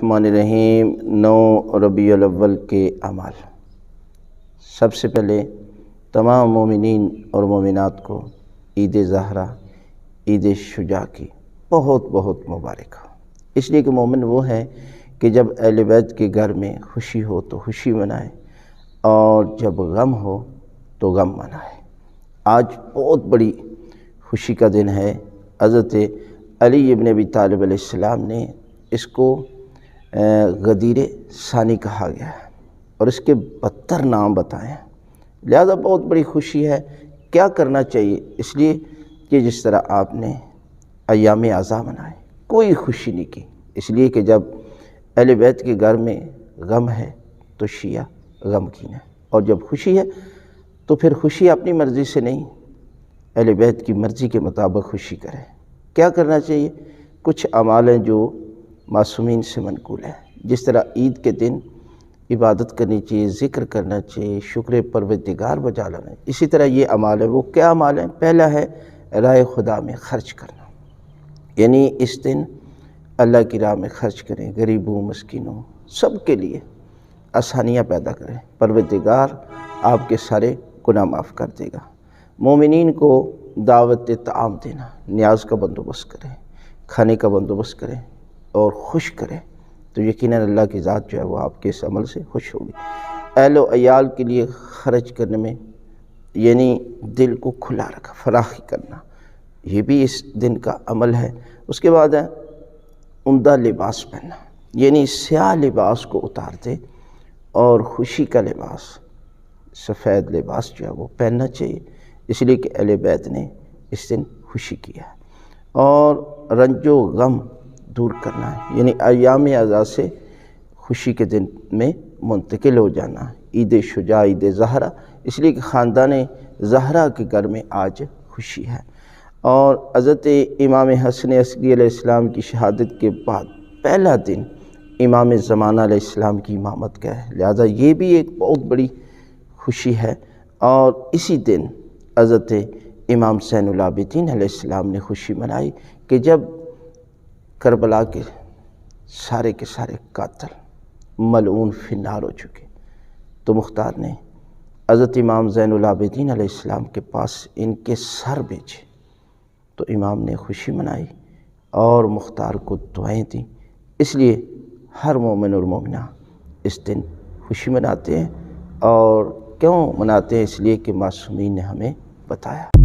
الرحمن الرحیم 9 ربیع الاول کے اعمال۔ سب سے پہلے تمام مومنین اور مومنات کو عید زہرہ، عید شجاع کی بہت بہت مبارک ہو۔ اس لیے کہ مومن وہ ہے کہ جب اہل بیت کے گھر میں خوشی ہو تو خوشی منائے، اور جب غم ہو تو غم منائے۔ آج بہت بڑی خوشی کا دن ہے۔ حضرت علی ابن ابی طالب علیہ السلام نے اس کو غدیر ثانی کہا گیا ہے، اور اس کے 72 نام بتائے ہیں۔ لہذا بہت بڑی خوشی ہے۔ کیا کرنا چاہیے؟ اس لیے کہ جس طرح آپ نے ایام اعزاء منائے، کوئی خوشی نہیں کی، اس لیے کہ جب اہل بیت کے گھر میں غم ہے تو شیعہ غمگین ہے، اور جب خوشی ہے تو پھر خوشی اپنی مرضی سے نہیں، اہل بیت کی مرضی کے مطابق خوشی کرے۔ کیا کرنا چاہیے؟ کچھ اعمال ہیں جو معصومین سے منقول ہیں، جس طرح عید کے دن عبادت کرنی چاہیے، ذکر کرنا چاہیے، شکر پروردگار بجا لانا ہے۔ اسی طرح یہ اعمال ہیں۔ وہ کیا اعمال ہیں؟ پہلا ہے راہ خدا میں خرچ کرنا، یعنی اس دن اللہ کی راہ میں خرچ کریں، غریبوں، مسکینوں، سب کے لیے آسانیاں پیدا کریں۔ پروردگار آپ کے سارے گناہ معاف کر دے گا۔ مومنین کو دعوت طعام دینا، نیاز کا بندوبست کریں، کھانے کا بندوبست کریں اور خوش کریں، تو یقیناً اللہ کی ذات جو ہے وہ آپ کے اس عمل سے خوش ہوگی۔ اہل و عیال کے لیے خرچ کرنے میں یعنی دل کو کھلا رکھا، فراخی کرنا، یہ بھی اس دن کا عمل ہے۔ اس کے بعد ہے عمدہ لباس پہننا، یعنی سیاہ لباس کو اتار دے اور خوشی کا لباس، سفید لباس جو ہے وہ پہننا چاہیے، اس لیے کہ اہل بیت نے اس دن خوشی کیا ہے۔ اور رنج و غم دور کرنا ہے، یعنی ایام اعزاء سے خوشی کے دن میں منتقل ہو جانا۔ عید شجاع، عید زہرہ، اس لیے کہ خاندان زہرہ کے گھر میں آج خوشی ہے۔ اور حضرت امام حسن عسکری علیہ السلام کی شہادت کے بعد پہلا دن امام زمانہ علیہ السلام کی امامت کا ہے، لہذا یہ بھی ایک بہت بڑی خوشی ہے۔ اور اسی دن حضرت امام زین العابدین علیہ السلام نے خوشی منائی کہ جب کربلا کے سارے قاتل ملعون فی النار ہو چکے، تو مختار نے حضرت امام زین العابدین علیہ السلام کے پاس ان کے سر بھیجے، تو امام نے خوشی منائی اور مختار کو دعائیں دیں۔ اس لیے ہر مومن اور مومنہ اس دن خوشی مناتے ہیں، اور کیوں مناتے ہیں؟ اس لیے کہ معصومین نے ہمیں بتایا۔